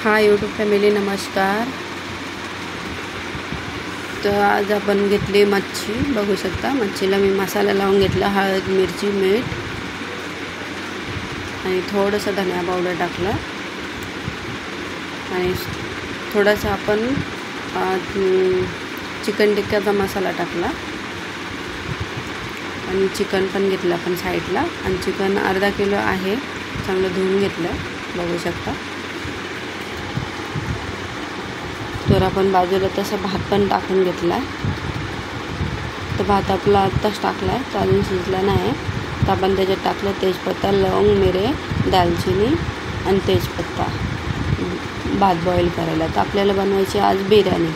Hi YouTube family, नमस्कार। तर आज आपण घेतली मच्छी, बघू शकता। मच्छीला मी मसाला लावून घेतला, हळद, मिरची, मीठ आणि थोडंसं धनिया पावडर टाकला आणि थोडासा आपण चिकन टिक्क्याचा मसाला टाकला आणि चिकन पण घेतलं आपण साईडला। आणि चिकन अर्धा किलो आहे, चांगलं धुवून घेतलं, बघू शकता। तर आपण बाजूला तसं भात पण टाकून घेतला। तर भात आपला आत्ताच टाकला आहे, तर अजून शिजला नाही। तर आपण त्याच्यात टाकलं तेजपत्ता, लवंग, मिरे, दालचिनी आणि तेजपत्ता, भात बॉईल करायला। तर आपल्याला बनवायची आज बिर्याणी।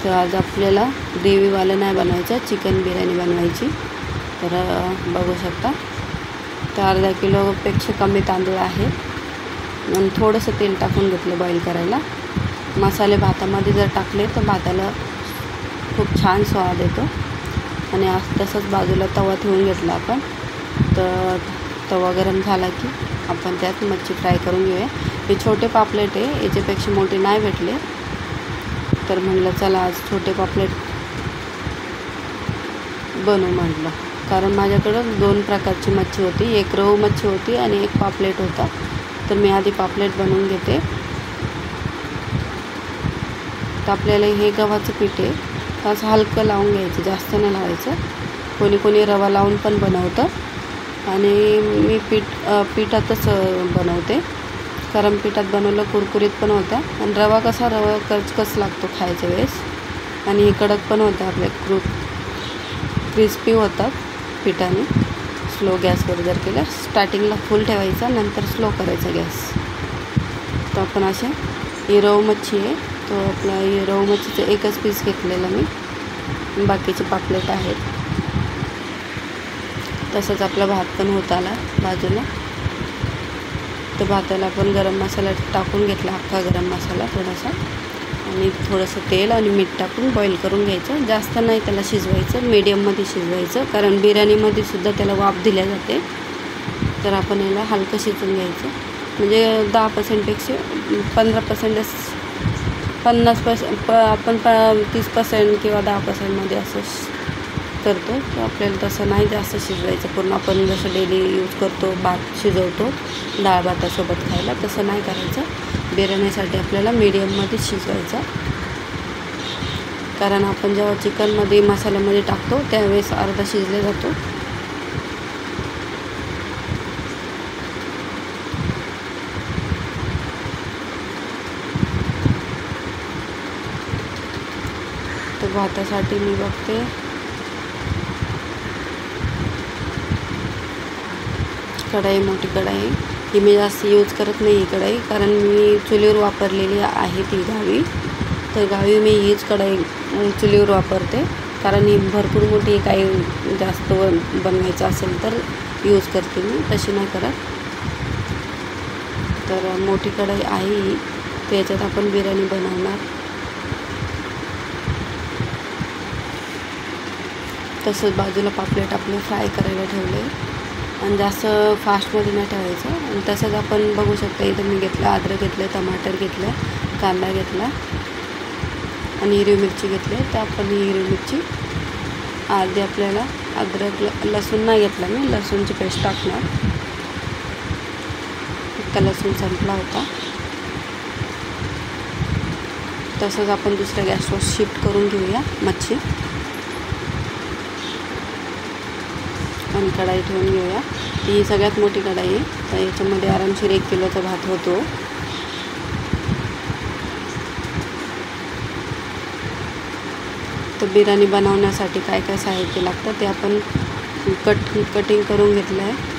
तर आज आपल्याला ग्रेव्हीवालं नाही बनवायचं, चिकन बिर्याणी बनवायची। तर बघू शकता। तर अर्धा किलोपेक्षा कमी तांदूळ आहे आणि थोडंसं तेल टाकून घेतलं बॉईल करायला। मसाले भातामध्ये जर टाकले तर भाताला खूप छान स्वाद येतो। आणि आज तसंच बाजूला तवा ठेवून घेतला आपण। तर तवा गरम झाला की आपण त्यात मच्छी फ्राय करून घेऊया। हे छोटे पापलेट आहे, याच्यापेक्षा मोठे नाही भेटले, तर म्हणलं चला आज छोटे पापलेट बनवू म्हटलं। कारण माझ्याकडं 2 प्रकारची मच्छी होती, एक रोहू मच्छी होती आणि एक पापलेट होता। तर मी आधी पापलेट बनवून घेते। तर आपल्याला हे गव्हाचं पीठ आहे, तर असं हलकं लावून घ्यायचं, जास्त नाही लावायचं। कोणी कोणी रवा लावून पण बनवतं आणि मी पिठातच बनवते, कारण पिठात बनवलं कुरकुरीत पण होतं आणि रवा कचकच लागतो खायच्या वेळेस आणि हे कडक पण होतं, आपले क्रिस्पी होतात पिठाने। स्लो गॅसवर जर केलं, स्टार्टिंगला फुल ठेवायचा, नंतर स्लो करायचा गॅस। तर आपण असे ही रोहू मच्छी आहे, तो आपला ही रोहू मच्छीचं एकच पीस घेतलेला मी, बाकीचे पापलेट आहेत। तसंच आपला भात पण होत आला बाजूला। तर भाताला आपण गरम मसाला टाकून घेतला, अख्खा गरम मसाला थोडासा, आणि थोडंसं तेल आणि मीठ टाकून बॉईल करून घ्यायचं। जास्त नाही त्याला शिजवायचं, मीडियममध्ये शिजवायचं, कारण बिर्याणीमध्ये सुद्धा त्याला वाफ दिल्या जाते। तर आपण याला हलकं शिजवून घ्यायचं, म्हणजे 10%पेक्षा 15%, 50% आपण 30% किंवा 10%मध्ये असं करतो। तर आपल्याला तसं नाही जास्त शिजवायचं पूर्ण, आपण जसं डेली यूज करतो, भात शिजवतो डाळ भातासोबत खायला, तसं नाही करायचं। बिर्याणीसाठी आपल्याला मीडियममध्ये शिजवायचं, कारण आपण जेव्हा चिकनमध्ये मसाल्यामध्ये टाकतो त्यावेळेस अर्धा शिजला जातो। तर भातासाठी मी बघते कढई, मोठी कढई ही मी जास्त यूज करत नाही ही कढई, कारण मी चुलीवर वापरलेली आहे ती गावी। तर गावी मी हीच कढई चुलीवर वापरते, कारण ही भरपूर मोठी, काही जास्त बनवायचं असेल तर यूज करते मी, तशी नाही करत। तर मोठी कढई आहे ही, त्याच्यात आपण बिर्याणी बनवणार। तसंच बाजूला पापलेट आपले फ्राय करायला ठेवले आणि जास्त फास्टमध्ये नाही ठेवायचं। आणि तसंच आपण बघू शकता, इथं मी घेतलं अद्रक घेतलं, टमाटर घेतलं, कांदा घेतला आणि हिरवी मिरची घेतली। तर आपण ही हिरवी मिरची अर्धी, आपल्याला अद्रक लसूण नाही घेतला मी, लसूणची पेस्ट टाकणार, इतका लसूण संपला होता। तसंच आपण दुसऱ्या गॅसवर शिफ्ट करून घेऊया मच्छी आणि कढाई ठेवून घेऊया। ही सगळ्यात मोठी कढाई आहे, तर याच्यामध्ये आरामशीर 1 किलोचा भात होतो। तर बिर्याणी बनवण्यासाठी काय काय साहित्य लागतं ते आपण कटिंग करून घेतलं आहे।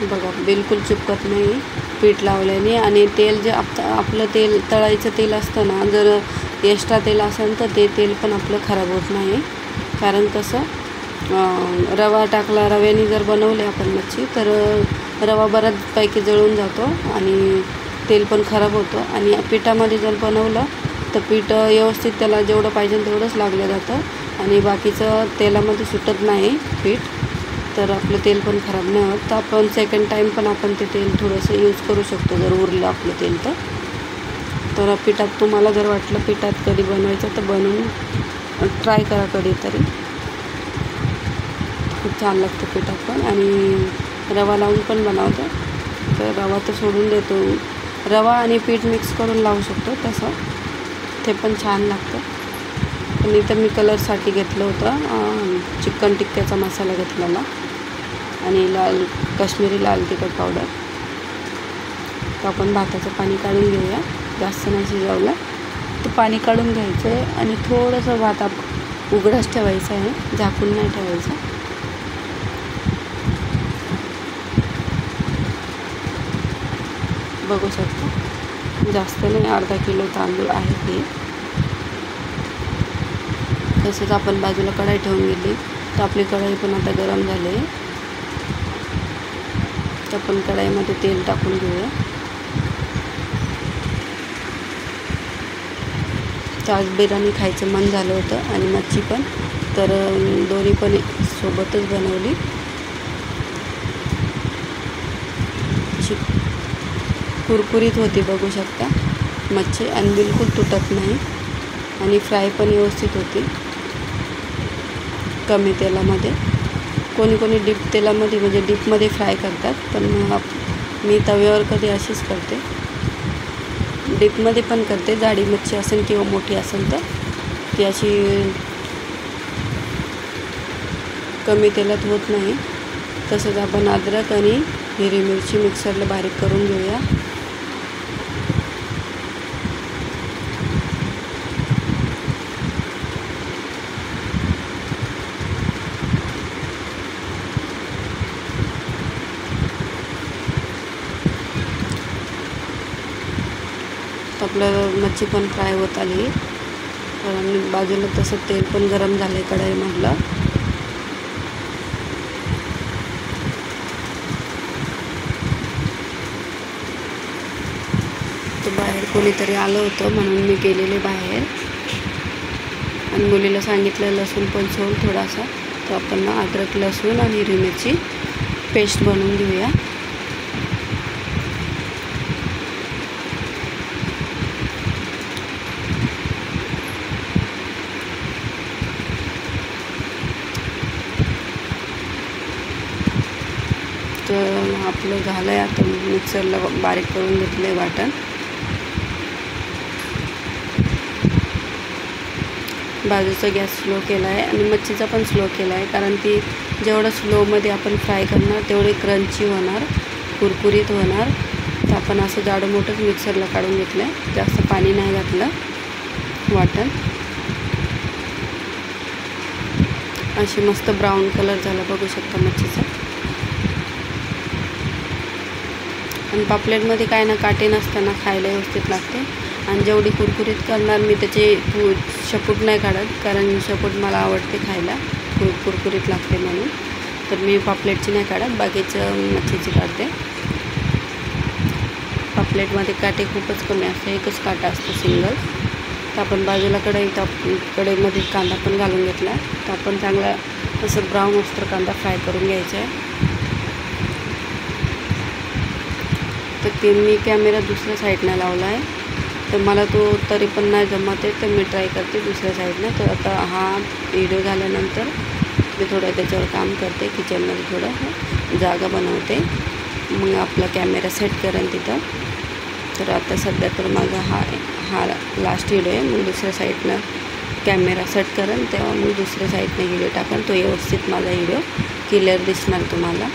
बघा, बिलकुल चिपकत नाही पीठ लावल्याने। आणि तेल जे आपलं तेल तळायचं तेल असतं ना, जर एक्स्ट्रा तेल असेल तर ते तेल पण आपलं खराब होत नाही, कारण कसं रवा टाकला, रव्याने जर बनवले आपण मच्छी तर रवा बऱ्याचपैकी जळून जातो आणि तेल पण खराब होतं। आणि पिठामध्ये जर बनवलं तर पीठ व्यवस्थित त्याला जेवढं पाहिजे तेवढंच लागलं जातं आणि बाकीचं तेलामध्ये सुटत नाही पीठ, तर आपलं तेल पण खराब नाही होत. तर आपण सेकंड टाईम पण आपण ते तेल थोडंसं यूज करू शकतो जर उरलं आपलं तेल तर पिठात तुम्हाला जर वाटलं पिठात कधी बनवायचं तर बनवून ट्राय करा कधी तरी, खूप छान लागतं पिठात पण. आणि रवा लावून पण बनवतो, तर रवा तर सोडून देतो, रवा आणि पीठ मिक्स करून लावू शकतो तसं, ते पण छान लागतं. पण इथं मी कलरसाठी घेतलं होतं चिकन टिक्क्याचा मसाला घेतलेला आणि काश्मीरी लाल तिखट पावडर. तर आपण भाताचं पाणी काढून घेऊया, जास्त नाही शिजवलं तर पाणी काढून घ्यायचं आहे आणि थोडंसं भात उघडच ठेवायचं आहे, झाकून नाही ठेवायचं. बघू शकता जास्त नाही, अर्धा किलो तांदूळ आहे हे. तसंच आपण बाजूला कढाई ठेवून गेली, तर आपली कढाई पण आता गरम झाली आहे. तर आपण कढाईमध्ये तेल टाकून घेऊया. तर आज बिर्याणी खायचं मन झालं होतं आणि मच्छी पण, तर दोन्ही पण सोबतच बनवली. कुरकुरीत होती बघू शकता मच्छी, आणि बिलकुल तुटत नाही आणि फ्राय पण व्यवस्थित होती कमी तेलामध्ये. कोणी कोणी डीप तेलामध्ये म्हणजे डीपमध्ये फ्राय करतात, पण मी तव्यावर कधी अशीच करते, डीपमध्ये पण करते. जाडी मच्छी असेल किंवा मोठी असेल तर ती अशी कमी तेलात होत नाही. तसंच आपण अद्रक आणि हिरवी मिरची मिक्सरला बारीक करून घेऊया. आपलं मच्छी पण फ्राय होत आली, आणि बाजूला तसं तेल पण गरम झालं आहे कढईमधलं. तर बाहेर कोणीतरी आलं होतं म्हणून मी गेलेले बाहेर, आणि मुलीला सांगितलं लसूण पण सोल थोडासा. तर आपण ना अद्रक लसूण आणि हिरवी मिरची पेस्ट बनवून घेऊया. तर आपलं झालं आहे, आता मिक्सरला बारीक करून घेतलं आहे वाटण. बाजूचा गॅस स्लो केला आहे आणि मच्छीचा पण स्लो केला आहे, कारण ती जेवढं स्लोमध्ये आपण फ्राय करणार तेवढे क्रंची होणार, कुरकुरीत होणार. तर आपण असं जाडं मोठंच मिक्सरला काढून घेतलं आहे, जास्त पाणी नाही घातलं. वाटण अशी मस्त ब्राऊन कलर झाला बघू शकता मच्छीचा. आणि पापलेटमध्ये काय ना काटे नसताना खायला व्यवस्थित लागते. आणि जेवढी कुरकुरीत करणार मी त्याची शेपूट नाही काढत, कारण शेपूट मला आवडते खायला, कुरकुरीत लागते म्हणून. तर मी पापलेटची नाही काढत, बाकीचं मच्छीची काढते. पापलेटमध्ये काटे खूपच कमी असते, एकच काटा असतो सिंगल. तर आपण बाजूला कढईमध्ये कांदा पण घालून घेतला. तर आपण चांगला असं ब्राऊन असतं कांदा फ्राय करून घ्यायचा आहे. तर ते मी कॅमेरा दुसऱ्या साईडनं लावला आहे, तर मला तो तरी पण नाही जमत आहे, तर मी ट्राय करते दुसऱ्या साईडनं. तर आता हा व्हिडिओ झाल्यानंतर मी थोडं त्याच्यावर काम करते, किचनमध्ये थोडं जागा बनवते, मग आपला कॅमेरा सेट करेन तिथं. तर आता सध्या तर माझा हा लास्ट व्हिडिओ आहे, मग दुसऱ्या साईडनं कॅमेरा सेट करेन, तेव्हा मग दुसऱ्या साईडनं व्हिडिओ टाकेन, तो व्यवस्थित माझा व्हिडिओ क्लिअर दिसणार तुम्हाला.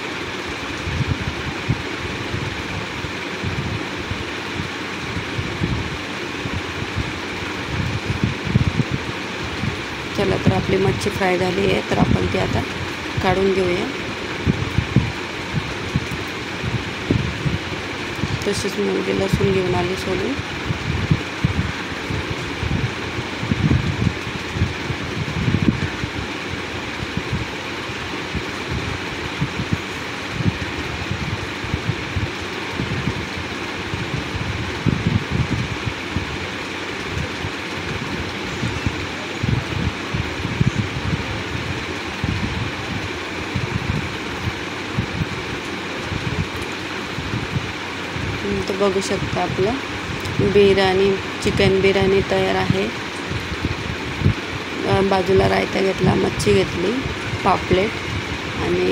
चला, तर आपली मच्छी फ्राय झाली आहे, तर आपण ती आता काढून घेऊया. तशीच मुलगी लसूण घेऊन आली सोडून. तर बघू शकता आपलं बिर्याणी, चिकन बिर्याणी तयार आहे. बाजूला रायता घेतला, मच्छी घेतली, पापलेट आणि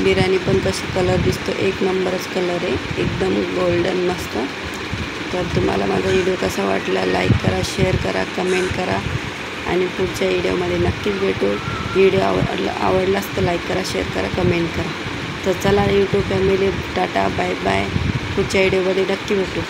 बिर्याणी पण कशी कलर दिसतो, एक नंबरच कलर आहे, एकदम गोल्डन मस्त. तर तुम्हाला माझा व्हिडिओ कसा वाटला लाईक करा, शेअर करा, कमेंट करा आणि पुढच्या व्हिडिओमध्ये नक्कीच भेटू. व्हिडिओ आवडलाच तर लाईक करा, शेअर करा, कमेंट करा. तर चला YouTube family, ta ta, bye bye. पुढच्या व्हिडिओमध्ये नक्की भेटू.